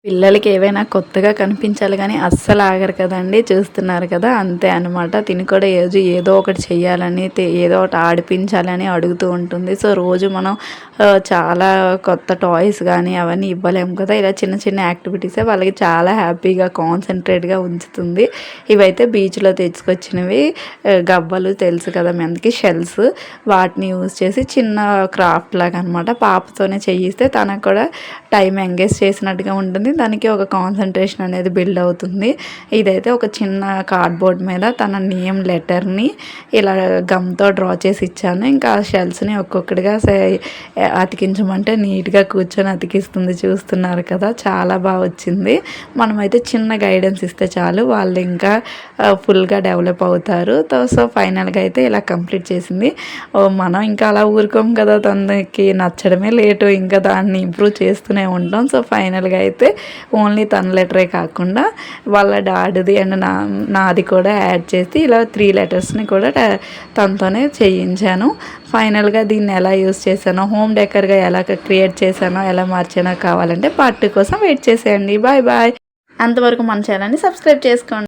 పిల్లలకి ఏవైనా కొత్తగా కనిపించాలి కానీ అస్సలు ఆగరు కదండి. చూస్తున్నారు కదా, అంతే అనమాట. తిని కూడా ఏదో ఒకటి చెయ్యాలని, ఏదో ఒకటి ఆడిపించాలని అడుగుతూ ఉంటుంది. సో రోజు మనం చాలా కొత్త టాయ్స్ కానీ అవన్నీ ఇవ్వలేము కదా. ఇలా చిన్న చిన్న యాక్టివిటీసే వాళ్ళకి చాలా హ్యాపీగా కాన్సన్ట్రేట్గా ఉంచుతుంది. ఇవైతే బీచ్లో తెచ్చుకొచ్చినవి గవ్వలు తెలుసు కదా మీ అందరికీ, షెల్స్. వాటిని యూజ్ చేసి చిన్న క్రాఫ్ట్ లాగా అనమాట. పాపతోనే చేయిస్తే తనకు కూడా టైం ఎంగేజ్ చేసినట్టుగా ఉంటుంది, దానికి ఒక కాన్సన్ట్రేషన్ అనేది బిల్డ్ అవుతుంది. ఇదైతే ఒక చిన్న కార్డ్బోర్డ్ మీద తన నేమ్ లెటర్ని ఇలా గమ్తో డ్రా చేసి ఇచ్చాను. ఇంకా ఆ షెల్స్ని ఒక్కొక్కటిగా అతికించమంటే నీట్గా కూర్చొని అతికిస్తుంది. చూస్తున్నారు కదా, చాలా బాగా వచ్చింది. మనమైతే చిన్న గైడెన్స్ ఇస్తే చాలు, వాళ్ళు ఇంకా ఫుల్గా డెవలప్ అవుతారు. సో ఫైనల్గా అయితే ఇలా కంప్లీట్ చేసింది. మనం ఇంకా అలా ఊరుకోం కదా, తనకి నచ్చడమే లేటు, ఇంకా దాన్ని ఇంప్రూవ్ చేస్తూనే ఉంటాం. సో ఫైనల్గా అయితే ఓన్లీ తన లెటరే కాకుండా వాళ్ళ డాడీది అండ్ నాది కూడా యాడ్ చేసి ఇలా 3 లెటర్స్ని కూడా తనతోనే చేయించాను. ఫైనల్గా దీన్ని ఎలా యూస్ చేశానో, హోమ్ డెకర్గా ఎలా క్రియేట్ చేశానో, ఎలా మార్చానో కావాలంటే పార్ట్ 2 కోసం వెయిట్ చేసేయండి. Bye bye. అంతవరకు మన ఛానల్ని సబ్స్క్రైబ్ చేసుకోండి.